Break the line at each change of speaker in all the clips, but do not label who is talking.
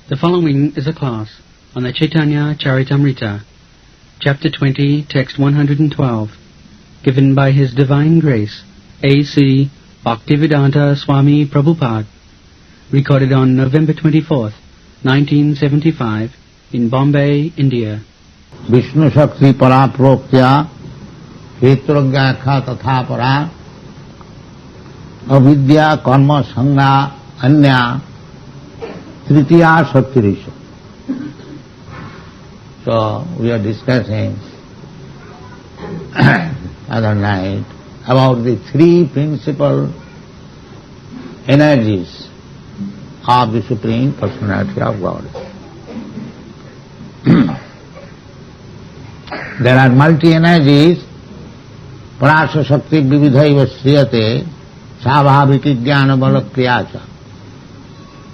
The following is a class on the Chaitanya Charitamrita, Chapter 20, Text 112, given by His Divine Grace, A.C. Bhaktivedanta Swami Prabhupada, recorded on November 24th, 1975, in Bombay, India.
Vishnu Shakti Para Proktya Hetrogya Tatha Para Avidya Karma Sangha Anya Tritiya Shaktirisha. So we are discussing other night about the three principal energies of the Supreme Personality of God. There are multi-energies, Parasya Shakti Vividhaiva Sriyate Savabhiki Jnana Bala Kriyacha.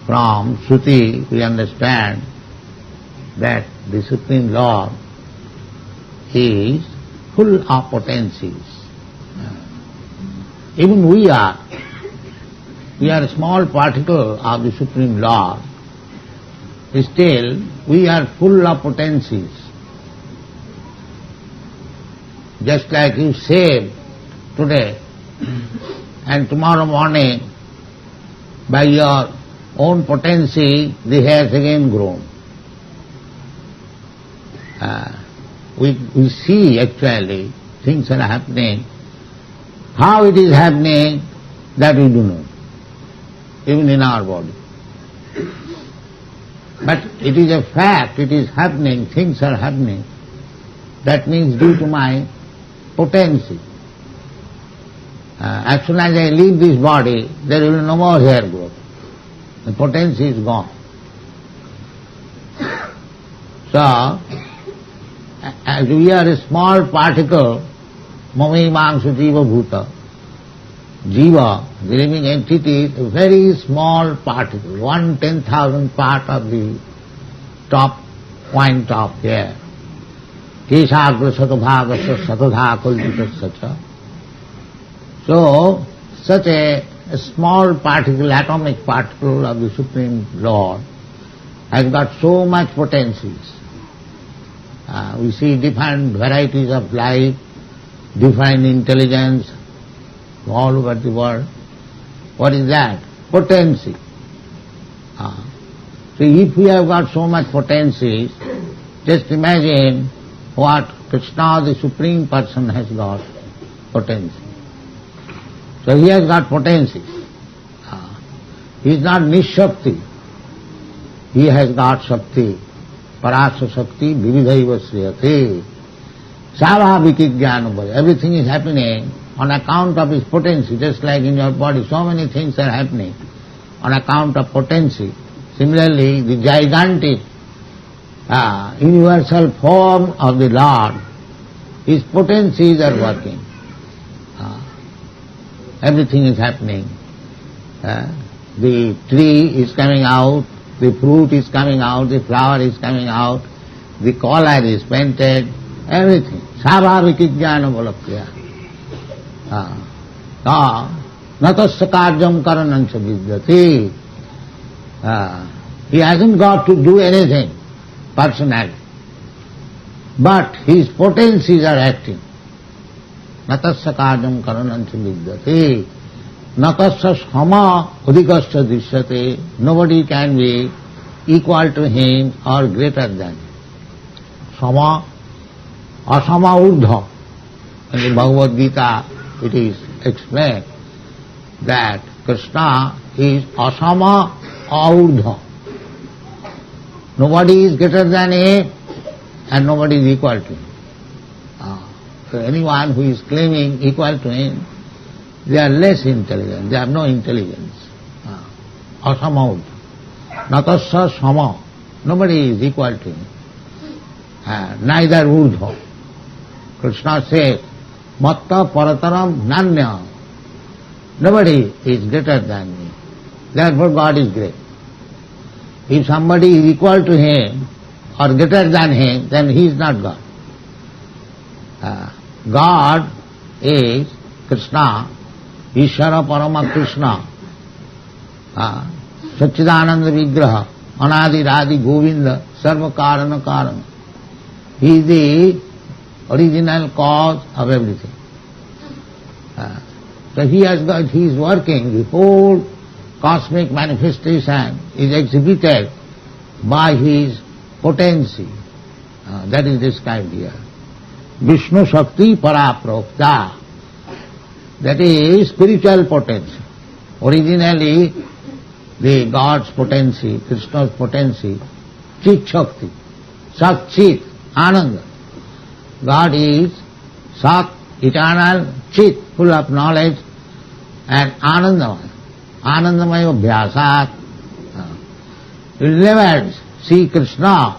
From Shruti we understand that the Supreme Lord is full of potencies. Even we are a small particle of the Supreme Lord, still we are full of potencies. Just like you save today and tomorrow morning by your own potency the hair has again grown. We see actually things are happening. How it is happening, that we do know, even in our body. But it is a fact, it is happening, things are happening. That means due to my potency. As soon as I leave this body, there will be no more hair growth. The potency is gone. So, as we are a small particle, Mami Mangsu Jiva Bhuta, Jiva, the living entity, is a very small particle, 1/10,000th part of the top point of hair. Keshagra Satabhagasya Satadha Kalpita. So, such a small particle, atomic particle of the Supreme Lord has got so much potencies. We see different varieties of life, different intelligence all over the world. What is that? Potency. So if we have got so much potencies, just imagine what Krsna, the Supreme Person, has got potency. So he has got potency. He is not Nishakti. He has got Shakti. Parasya Shakti Vividhaiva Sriyate. Savabhiki Jnana Bala. Everything is happening on account of his potency, just like in your body. So many things are happening on account of potency. Similarly, the gigantic universal form of the Lord, his potencies are working. Everything is happening. The tree is coming out, the fruit is coming out, the flower is coming out, the collar is painted, everything. Savabhiki jnana balakya. Natasya karyam karanancha vidyati. He hasn't got to do anything personally, but his potencies are acting. Natasya karyam karanancha vidyati. Natasya sama udikasya dishyate. Nobody can be equal to him or greater than him. Sama, asama urdha. In the Bhagavad Gita it is explained that Krsna is asama urdha. Nobody is greater than him and nobody is equal to him. So anyone who is claiming equal to him, they are less intelligent, they have no intelligence. Asama urdha. Natasya sama. Nobody is equal to him. Neither urdha. Krsna says, Matta parataram nanya. Nobody is greater than me. Therefore God is great. If somebody is equal to him or greater than him, then he is not God. God is Krsna, Ishvara Parama Krishna, Satchidananda Vigraha, Anadi Radi Govinda Sarva Karana Karana. He is the original cause of everything. So he is working, the whole cosmic manifestation is exhibited by his potency. That is described here. Vishnu Shakti Paraprokta. That is spiritual potency. Originally, the God's potency, Krishna's potency, Chit Shakti, Sat Chit, Ananda. God is Sat, eternal, Chit, full of knowledge, and Anandamaya. Anandamaya Bhyasat. You will never see Krishna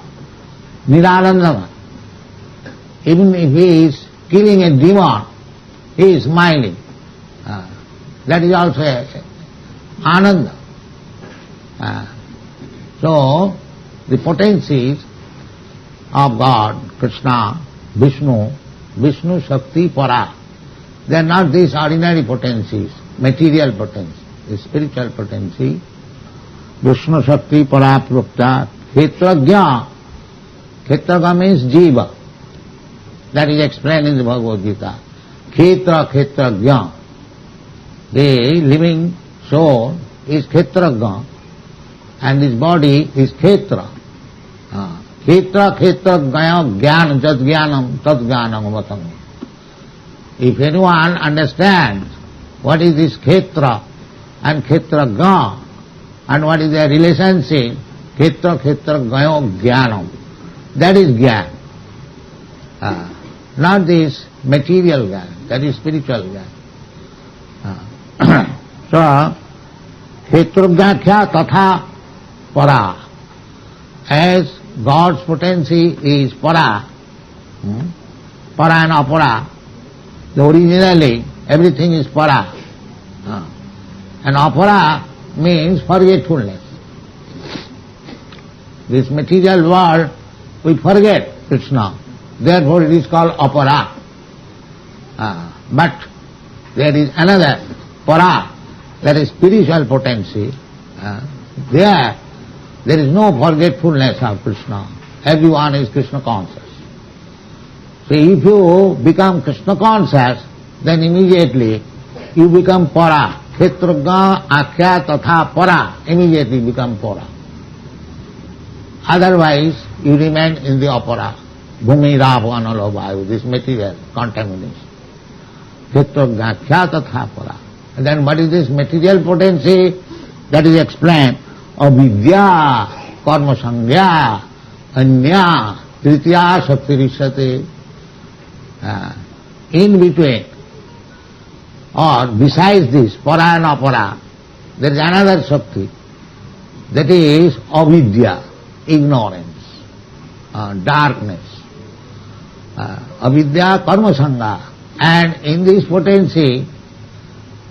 Niranandamaya. Even if he is killing a demon, he is smiling. That is also Ananda. So, the potencies of God, Krishna, Vishnu Shakti Para, they are not these ordinary potencies, material potency, the spiritual potency. Vishnu Shakti Para Prukta Khetragya. Khetraga means Jiva. That is explained in the Bhagavad Gita. Khetragya. The living soul is Khetragya and this body is Khetra. Khetragya Jnana Jat Jnanam Tat Jnanam Vatam. If anyone understands what is this Khetra and Khetragya and what is their relationship, Khetragya Jnanam, that is Jnana. Not this material Jnana, that is spiritual Jnana. So, Khetragya Tatha Para. As God's potency is Para, Para and Apara, originally everything is Para. And Apara means forgetfulness. This material world, we forget Krishna. Therefore it is called Apara. But there is another Para, that is spiritual potency. There is no forgetfulness of Krishna. Everyone is Krishna conscious. So if you become Krishna conscious, then immediately you become Para. Khetragya Akhya Tatha Para. Immediately become Para. Otherwise you remain in the Apara. Bhumi Ravanalo Vayu, this material contamination. Khetragya Akhya Tatha Para. And then what is this material potency? That is explained. Avidya, karma sangya, anya, tritiya shakti rishyate. In between, or besides this, para and apara, there is another shakti. That is avidya, ignorance, darkness. Avidya, karma sangha. And in this potency,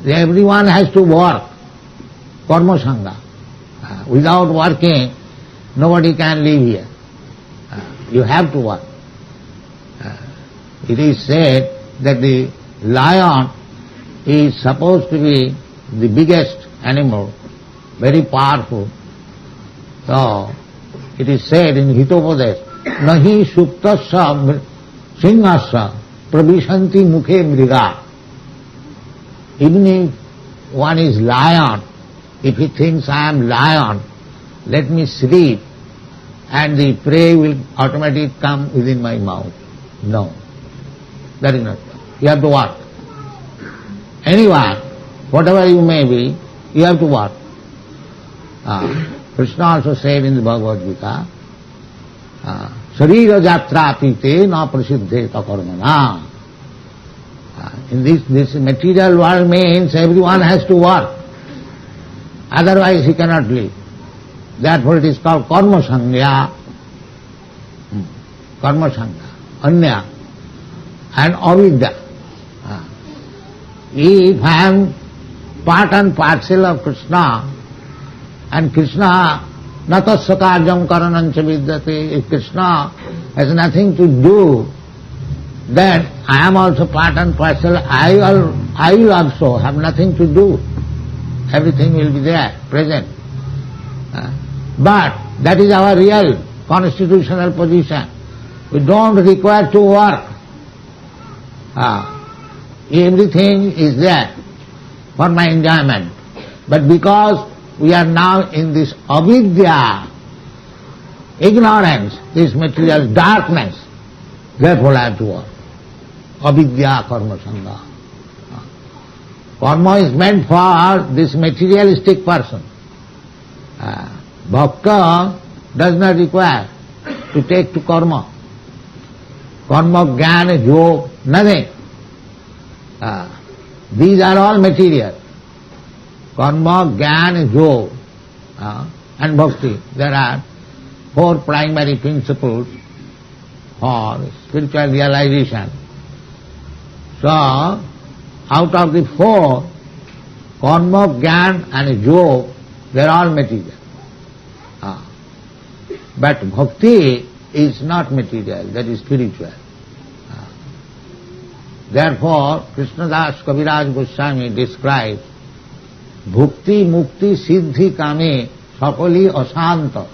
everyone has to work, karma sangha. Without working, nobody can live here. You have to work. It is said that the lion is supposed to be the biggest animal, very powerful. So, it is said in Hitopadesh, Nahi Suptasya Singhasya Pravishanti Mukhe Mriga. Even if one is lion, if he thinks I am lion, let me sleep and the prey will automatically come within my mouth. No, that is not. You have to work. Anyone, whatever you may be, you have to work. Krishna also said in the Bhagavad Gita, Sarira jatra pite na prasiddhe takarmana. In this material world means everyone has to work. Otherwise he cannot live. Therefore it is called karma sangya. Karma sangya. Anya. And avidya. If I am part and parcel of Krishna, and Krishna natasya karyam karanancha vidyate, if Krishna has nothing to do, then I am also part and parcel, I will also have nothing to do. Everything will be there, present. But That is our real constitutional position. We don't require to work. Everything is there for my enjoyment. But because we are now in this avidya, ignorance, this material darkness, therefore I have to work. Avidya karma sangha. Karma is meant for this materialistic person. Bhakta does not require to take to karma. Karma, jnana, yoga, nothing. These are all material. Karma, jnana, yoga and bhakti. There are 4 primary principles for spiritual realization. So, out of the 4, karma, jnana and yoga, they are all material. But bhakti is not material, that is spiritual. Therefore, Krishnadas Kaviraj Goswami describes bhukti, mukti, siddhi, kame, sakali asanta.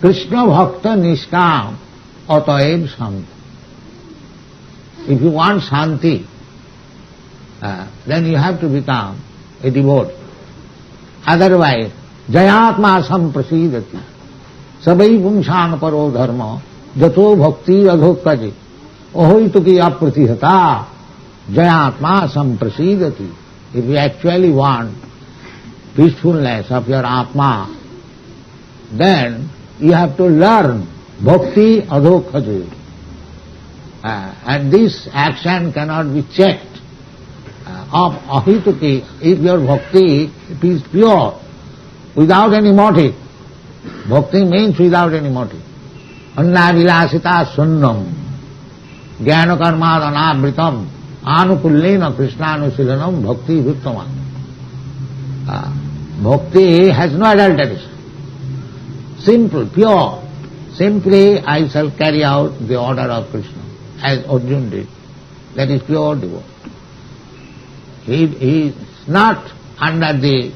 Krishna bhakta niskam ataev santa. If you want shanti, then you have to become a devotee. Otherwise, jayatma samprasidati, sabai pumsang paro dharma, jato bhakti adhokaji, ahoituki apratihata, jayatma samprasidati. If you actually want peacefulness of your atma, then you have to learn bhakti adhokaji. And this action cannot be checked. Of ahituki, if your bhakti is pure, without any motive. Bhakti means without any motive. Anna vilasita sunnam, jnana karmadanabritam, anukullena krishnaanusilanam bhakti vittama. Bhakti has no adulteration. Simple, pure. Simply I shall carry out the order of Krishna, as Arjuna did. That is pure devotion. He is not under the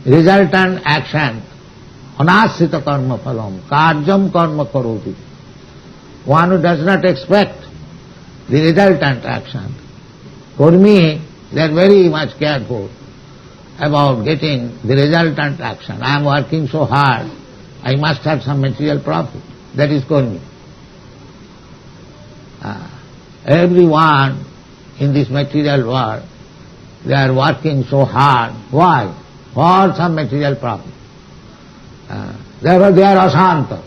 resultant action, anasrita karma phalam, karjam karma karoti. One who does not expect the resultant action. For me, they are very much careful about getting the resultant action. I am working so hard, I must have some material profit. That is karmi. Everyone in this material world, they are working so hard. Why? For some material profit. Therefore they are asanta.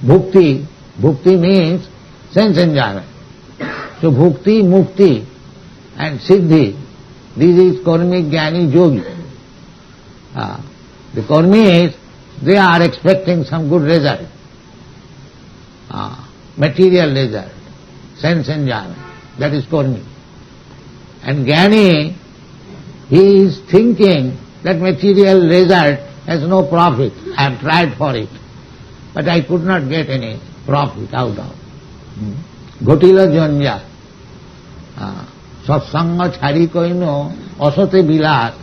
Bhukti. Bhukti means sense enjoyment. So bhukti, mukti and siddhi, this is karmic jnani yogi. The karmis, they are expecting some good result. Material result, sense enjoyment. That is karmi. And jnani, he is thinking that material result has no profit. I have tried for it, but I could not get any profit out of it. Gotila janja, satsanga chari koino, asate bilas,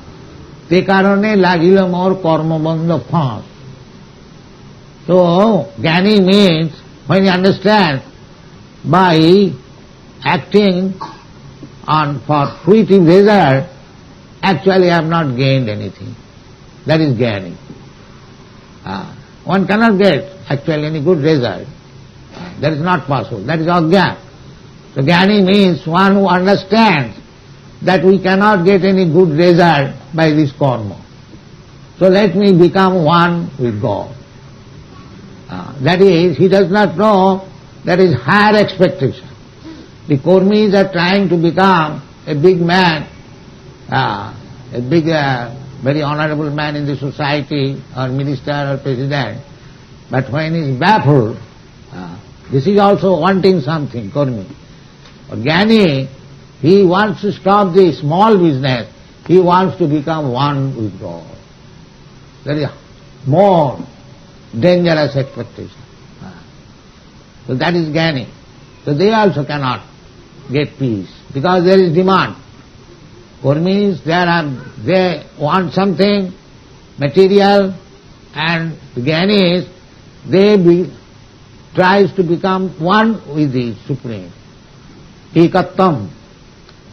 te karone lagila more karmabandha phas. So, jnani means, when you understand, by acting on for fruitive result, actually I have not gained anything. That is jnani. One cannot get actually any good result. That is not possible. That is ajna. So jnani means one who understands that we cannot get any good result by this karma. So let me become one with God. That is, he does not know that is higher expectation. The karmis are trying to become a big man, a big, very honorable man in the society, or minister or president. But when he is baffled, this is also wanting something, karmi. Or jnani, he wants to stop the small business, he wants to become one with God. That is more dangerous expectation. So that is jnani. So they also cannot get peace, because there is demand. Karmis, they want something, material and the Jnanis, tries to become one with the Supreme. Ekattam.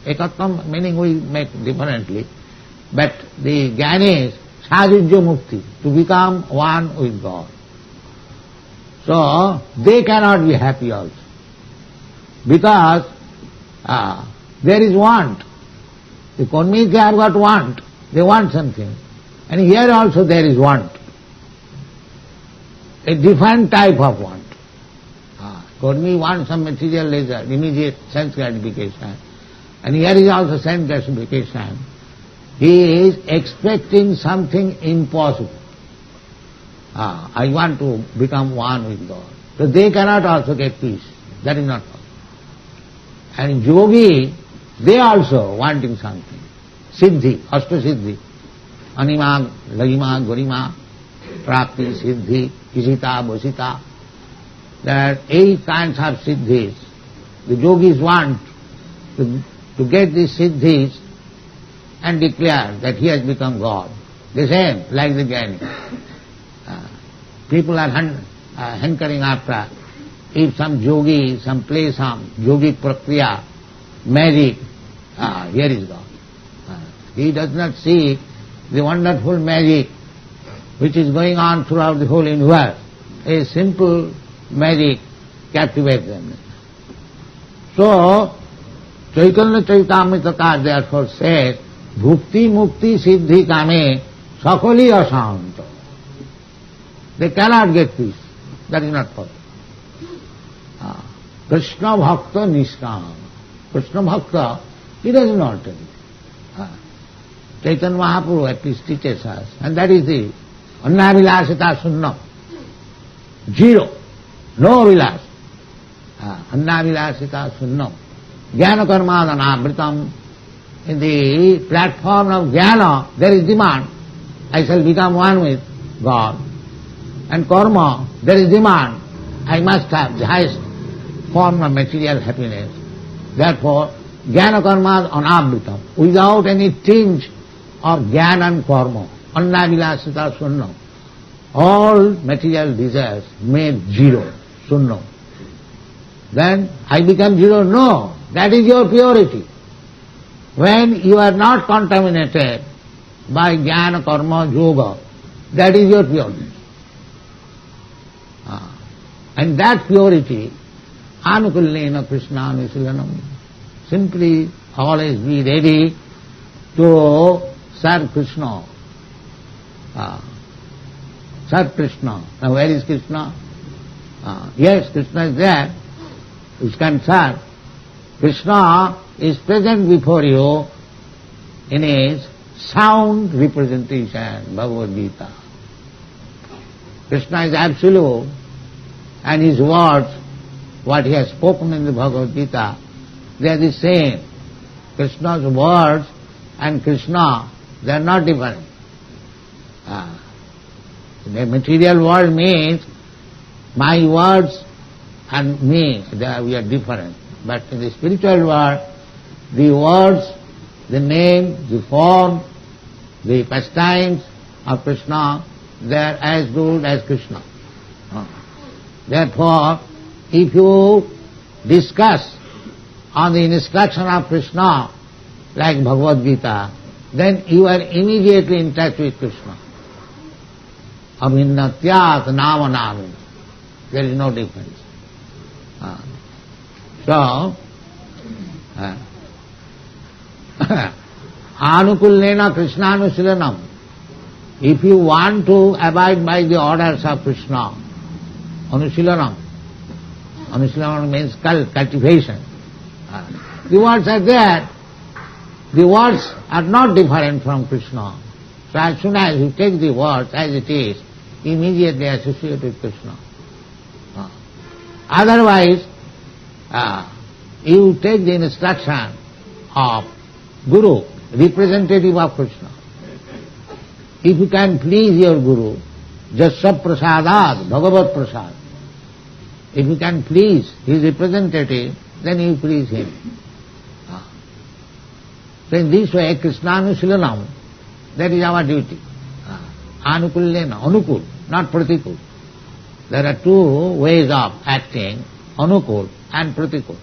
Ekattam meaning we make differently, but the Jnanis, Sadhujya Mukti, to become one with God. So, they cannot be happy also, because there is want. The Konmis, they have got want. They want something. And here also there is want. A different type of want. Konmi wants some material result, immediate sense gratification. And here is also sense gratification. He is expecting something impossible. I want to become one with God. So they cannot also get peace. That is not possible. And yogi, they also wanting something. Siddhi, Ashta-siddhi. Anima, Lagima, Gorima, Prapti, Siddhi, Isita, Bosita. There are 8 kinds of siddhis. The yogis want to get these siddhis and declare that he has become God. The same, like the Jnani. People are hankering after, if some yogi, some play some yogic prakriya, magic, here is God. He does not see the wonderful magic which is going on throughout the whole universe. A simple magic captivates them. So, Chaitanya Charitamrita therefore says, Bhukti Mukti Siddhi Kame Sakali Asanta. They cannot get peace. That is not possible. Krishna Bhakta Nishkam. Krishna Bhakta, he does not tell it. Chaitanya Mahaprabhu at least teaches us, and that is the Annavilasita Sunnam. 0. No vilas. Annavilasita Sunnam. Jnana Karmadana Amritam. In the platform of Jnana, there is demand. I shall become one with God. And karma, there is demand. I must have the highest form of material happiness. Therefore, Jnana Karma Anamritam, without any tinge of Jnana and karma, Annavilasita Sunnam. All material desires made 0, Sunnam. Then I become 0? No, that is your purity. When you are not contaminated by Jnana, Karma, Yoga, that is your purity. And that purity, Anukullena Krishna Anusilanam, simply always be ready to serve Krishna. Serve Krishna. Now where is Krishna? Yes, Krishna is there. You can serve. Krishna is present before you in his sound representation, Bhagavad Gita. Krishna is absolute, and his words, what he has spoken in the Bhagavad Gita, they are the same. Krishna's words and Krishna, they are not different. The material world means my words and me, we are different. But in the spiritual world, the words, the name, the form, the pastimes of Krishna, they are as good as Krishna. Therefore, if you discuss on the instruction of Krishna, like Bhagavad Gita, then you are immediately in touch with Krishna. Abhinnatyat namanami. There is no difference. So, anukullena Krishnanusilanam. If you want to abide by the orders of Krishna, anusilanam. Anusilanam means cultivation. The words are there. The words are not different from Krishna. So as soon as you take the words as it is, immediately associate with Krishna. Otherwise, you take the instruction of Guru, representative of Krishna. If you can please your Guru, Jasya Prasadat, Bhagavat Prasad. If you can please his representative, then you please him. So in this way, Krishnanusilanam, that is our duty. anukullena, anukul, not pratikul. There are two ways of acting, anukul and pratikul.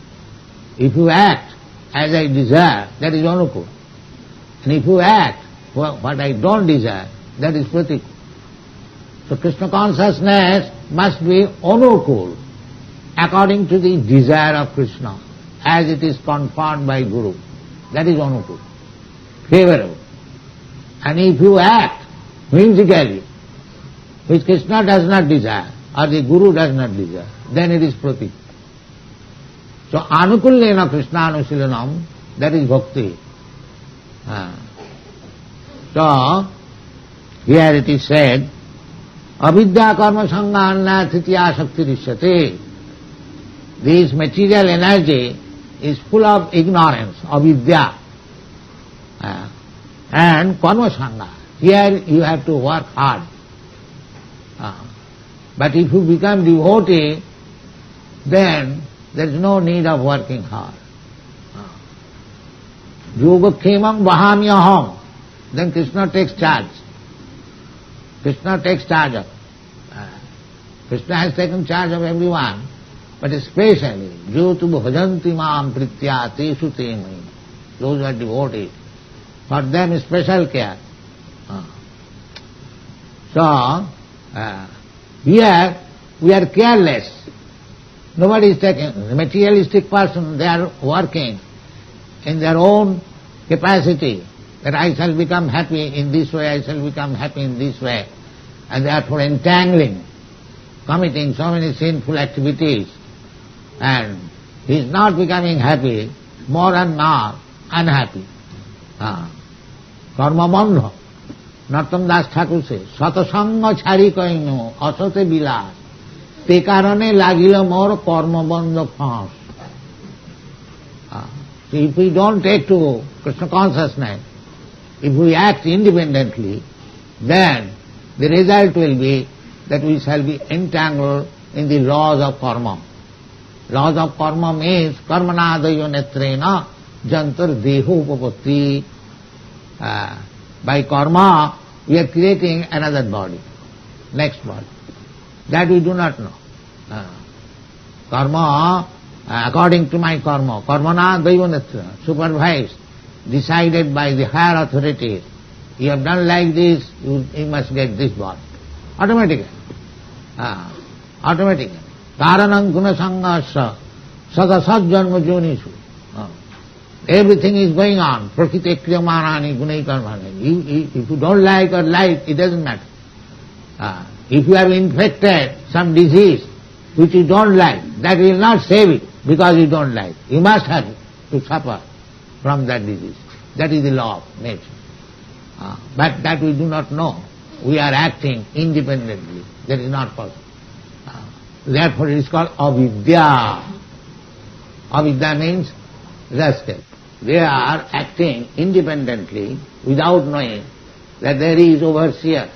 If you act as I desire, that is anukul. And if you act what I don't desire, that is pratikul. So Krishna consciousness must be anukul, according to the desire of Krishna, as it is confirmed by Guru. That is anukul, favorable. And if you act whimsically, which Krishna does not desire, or the Guru does not desire, then it is pratikul. So anukullena Krishna anusilanam, that is bhakti. So here it is said, avidya karma sangha anna titya shakti rishyate. This material energy is full of ignorance, avidya, and karma sangha. Here you have to work hard. But if you become devotee, then there is no need of working hard. Yoga khemam vahamyaham. Then Krishna takes charge. Krishna takes charge of. Krishna has taken charge of everyone, but especially Jutu bhajanti mam pritya teshu te mai. Those who are devotees, for them special care. So here we are careless. Nobody is taking. The materialistic person, they are working in their own capacity, that I shall become happy in this way, I shall become happy in this way, and therefore entangling, committing so many sinful activities, and he is not becoming happy, more and more unhappy. Karma bandha. Nartam Das Thakur says, satasanga chari kaino asate bilas, te karane lagila more karma bandha phas. So if we don't take to Krishna consciousness, if we act independently, then the result will be that we shall be entangled in the laws of karma. Laws of karma means karmanadayo netrena jantar deho upapatti. By karma, we are creating another body, next body. That we do not know. Karma, according to my karma, karmana daivanatra, supervised, decided by the higher authorities. You have done like this, you must get this body. Automatically. Automatically. Karanam guna sanghasya sadasat janma jonishu. Everything is going on. Prakriti kriyamanani gunai karmani. If you don't like or like, it doesn't matter. If you have infected some disease which you don't like, that will not save it because you don't like. You must have to suffer from that disease. That is the law of nature. But that we do not know. We are acting independently. That is not possible. Therefore it is called avidya. Avidya means rascal. They are acting independently without knowing that there is overseer.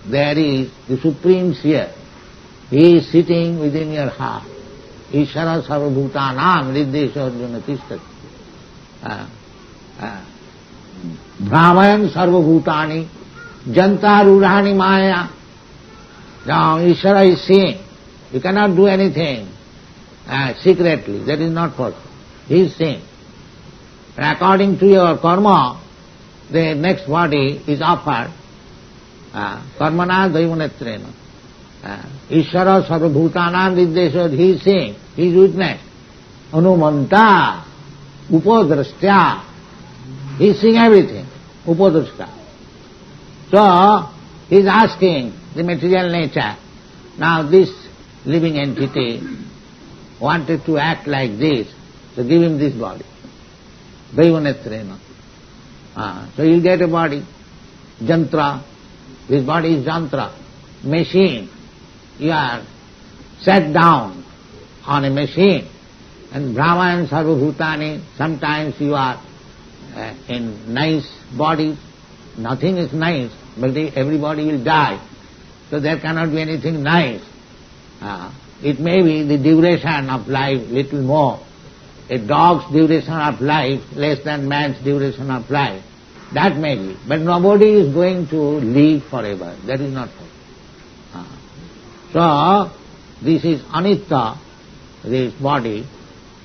There is the supreme seer. He is sitting within your heart. Ishara sarvabhutanam riddesha arjuna tishtati. Brahmayan sarvabhutani janta rurhani maya. Now Ishara is seeing. You cannot do anything secretly. That is not possible. He is seeing. And according to your karma, the next body is offered. Karmana daivanetrena. Ishara sarvabhutanam riddesha. He is seeing. He is witness. Anumanta upadrastya. He is seeing everything. Upadrastya. So, he is asking the material nature. Now this living entity wanted to act like this, so give him this body. Daivanetrena. So he'll get a body. Jantra. This body is jantra. Machine. You are set down on a machine. And Brahma and Sarvabhutani, sometimes you are in nice bodies. Nothing is nice, but everybody will die. So there cannot be anything nice. It may be the duration of life little more. A dog's duration of life less than man's duration of life. That may be. But nobody is going to live forever. That is not possible. So, this is anitta, this body,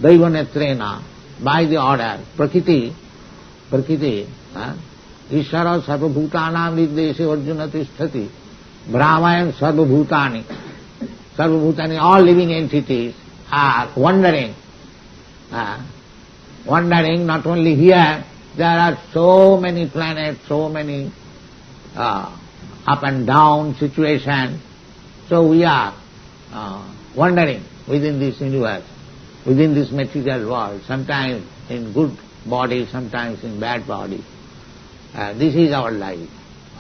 daivanetrena, by the order, prakriti, ishara sarvabhutanam nirdeshe arjuna tisthati, brahmayan sarvabhutani, all living entities are wandering, not only here, there are so many planets, so many up and down situations, so we are wandering within this universe, within this material world, sometimes in good body, sometimes in bad body. This is our life.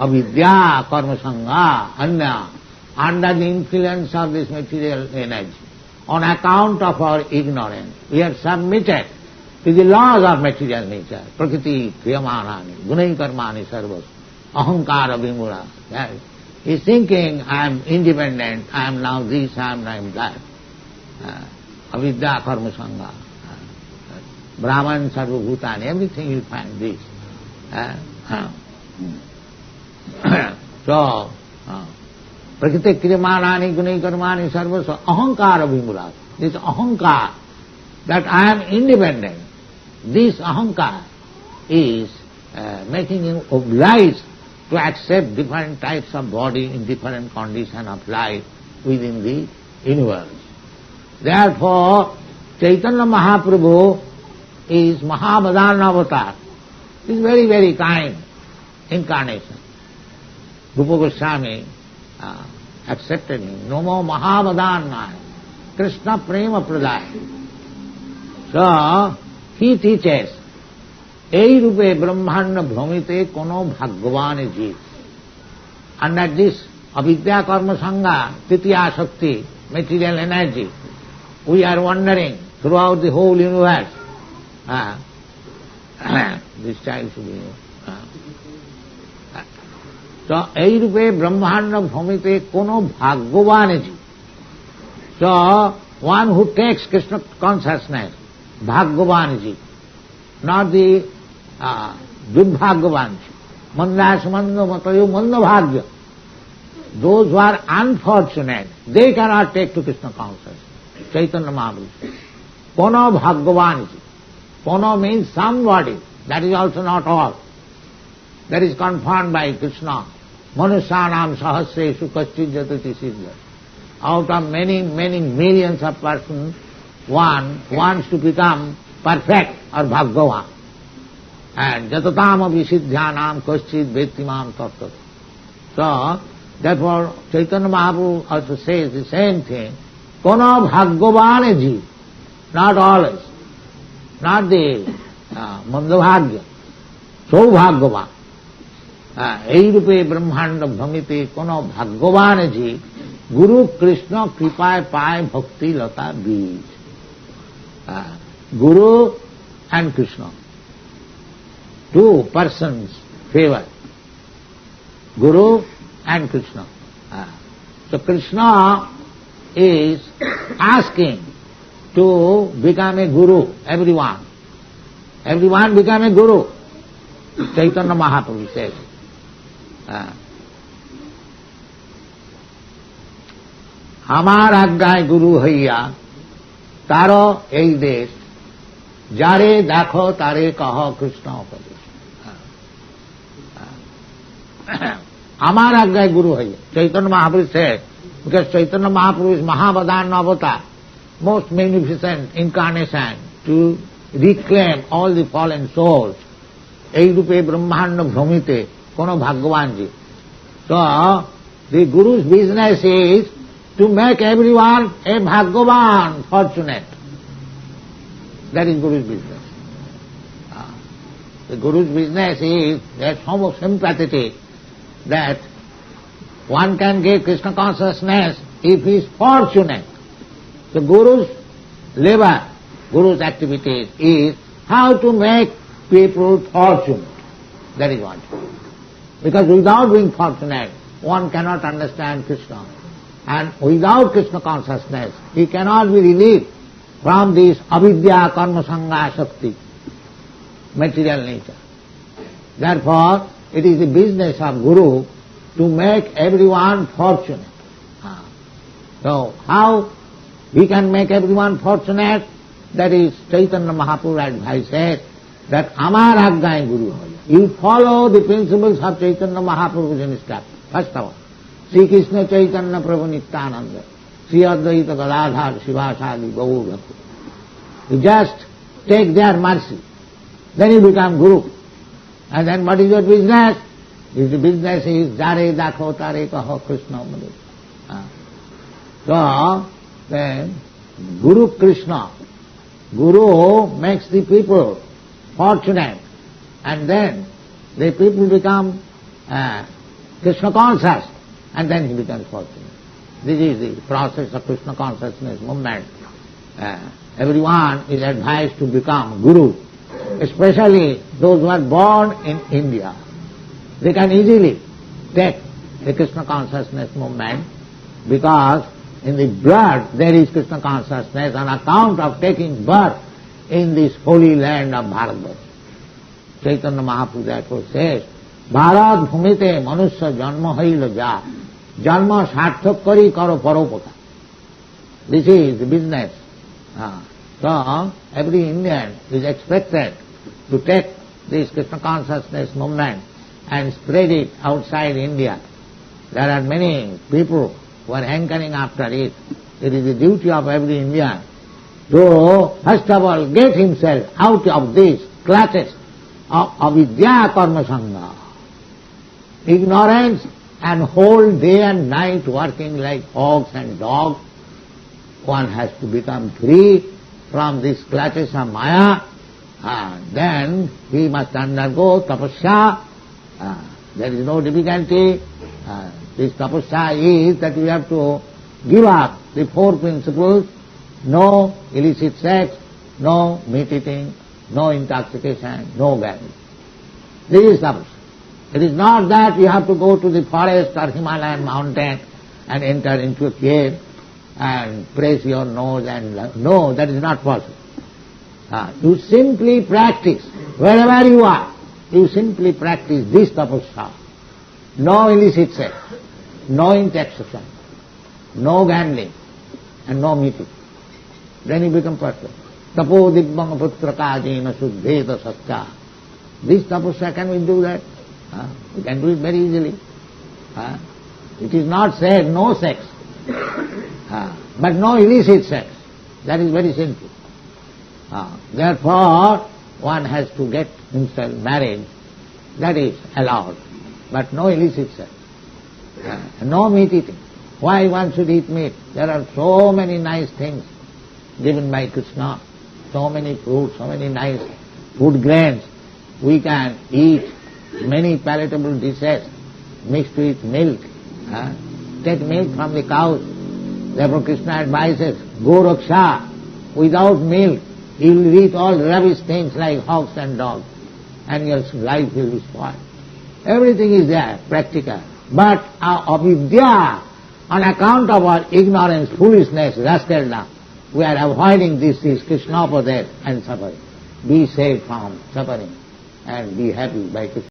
Avidya, karma sangha, anya, under the influence of this material energy, on account of our ignorance, we are submitted to the laws of material nature. Prakriti, kriyamanani, gunai karmani sarvas, ahankara vimura. He is thinking, I am independent, I am now this, I am now that. Avidya, karma sangha, Brahman, sarvabhutani, everything you find this. So, prakriti kriyamanani, gunai karmani sarvas, ahankara vimura. This ahankara, that I am independent, this ahankara is making him obliged to accept different types of body in different conditions of life within the universe. Therefore, Chaitanya Mahaprabhu is Mahavadana avatar. He is very, very kind incarnation. Rupa Goswami accepted him. No more Mahavadana, Krishna Prema Pradaya. So, he teaches, ei rupe brahmana bhramite kono bhagavane jeev. Under this avidya karma sangha, titiya shakti, material energy, we are wandering throughout the whole universe. This child should be. So, ei rupe brahmana bhramite kono bhagavane jeev. So, one who takes Krishna consciousness, Bhagavanji, not the Dubhagavanji. Mandas manda matayo manda bhagya. Those who are unfortunate, they cannot take to Krishna consciousness. Chaitanya Mahaprabhu says, Kono Bhagavanji. Kono means somebody. That is also not all. That is confirmed by Krishna. Manusyanam sahasreshu kaschid jatati siddha. Out of many, many millions of persons, one wants to become perfect or Bhagavan. And jatatam abhisiddhyanam kaschid vettimam tattat. So, therefore, Chaitanya Mahaprabhu also says the same thing. Kono Bhagavan jeev. Not always. Not the Mandabhagya. So Bhagavan. Ei rupe brahmanda bhamite kono Bhagavan jeev. Guru Krishna kripaye paye bhakti lata bij. Guru and Krishna, two persons favor. Guru and Krishna. So Krishna is asking to become a guru, everyone. Everyone become a guru. Chaitanya Mahaprabhu says. আমার আজ্ঞায় গুরু হইয়া তারও এই দেশ যারে দেখো তারে কহ কৃষ্ণ উপদেশ আমার আজ্ঞায় গুরু হইয়া Chaitanya Mahaprabhu said, because Chaitanya Mahaprabhu is Mahavadana avatar, most magnificent incarnation to reclaim all the fallen souls. এই রূপে ব্রহ্মাণ্ড ভ্রমিতে কোন ভাগ্যবানজি. So the Guru's business is to make everyone a Bhagavan, fortunate. That is Guru's business. The Guru's business is that so sympathetic that one can get Krishna consciousness if he is fortunate. The Guru's labor, Guru's activities is how to make people fortunate. That is what. Because without being fortunate, one cannot understand Krishna. And without Krishna consciousness, he cannot be relieved from this avidya, karma, sangha, shakti, material nature. Therefore, it is the business of Guru to make everyone fortunate. So, how we can make everyone fortunate? That is, Chaitanya Mahaprabhu advises that Amar Ajnai Guru hoya. You follow the principles of Chaitanya Mahaprabhu's instruction. First of all, Sri Krishna Chaitanya Prabhu Nityananda, Sri Advaita Gadadhar Sivasadi Gaur Bhakti. You just take their mercy, then you become Guru. And then what is your business? If the business is Jare Dakho Tare Kaho Krishna Mali. So, then Guru Krishna, Guru makes the people fortunate, and then the people become Krishna conscious, and then he becomes fortunate. This is the process of Krishna consciousness movement. Everyone is advised to become Guru, especially those who are born in India. They can easily take the Krishna consciousness movement because in the blood there is Krishna consciousness on account of taking birth in this holy land of Bharat. Chaitanya Mahaprabhu therefore says, Bharat bhumite manusya janma haila ja, janma sarthak kari karo paropata. This is the business. So, every Indian is expected to take this Krishna consciousness movement and spread it outside India. There are many people who are hankering after it. It is the duty of every Indian to, first of all, get himself out of these clutches of avidya karma sangha, ignorance, and whole day and night working like hogs and dogs. One has to become free from these clutches of Maya, then he must undergo tapasya. There is no difficulty. This tapasya is that we have to give up the four principles: no illicit sex, no meat eating, no intoxication, no gambling. This is tapasya. It is not that you have to go to the forest or Himalayan mountain and enter into a cave and press your nose and no, that is not possible. You simply practice wherever you are. You simply practice this tapasya. No illicit sex, no intoxication, no gambling, and no meeting. Then you become perfect. Tapo dibbang putraka jena suddheta satya. This tapasya, can we do that? We can do it very easily. It is not said no sex, but no illicit sex. That is very simple. Therefore, one has to get himself married. That is allowed. But no illicit sex. No meat eating. Why one should eat meat? There are so many nice things given by Krishna. So many fruits, so many nice food grains. We can eat many palatable dishes mixed with milk. Take milk from the cows. Therefore Krishna advises, go raksha. Without milk, you will eat all rubbish things like hogs and dogs, and your life will be spoiled. Everything is there, practical. But our avidya, on account of our ignorance, foolishness, rascaldom, we are avoiding this Krishnapada and suffering. Be saved from suffering and be happy by Krishna.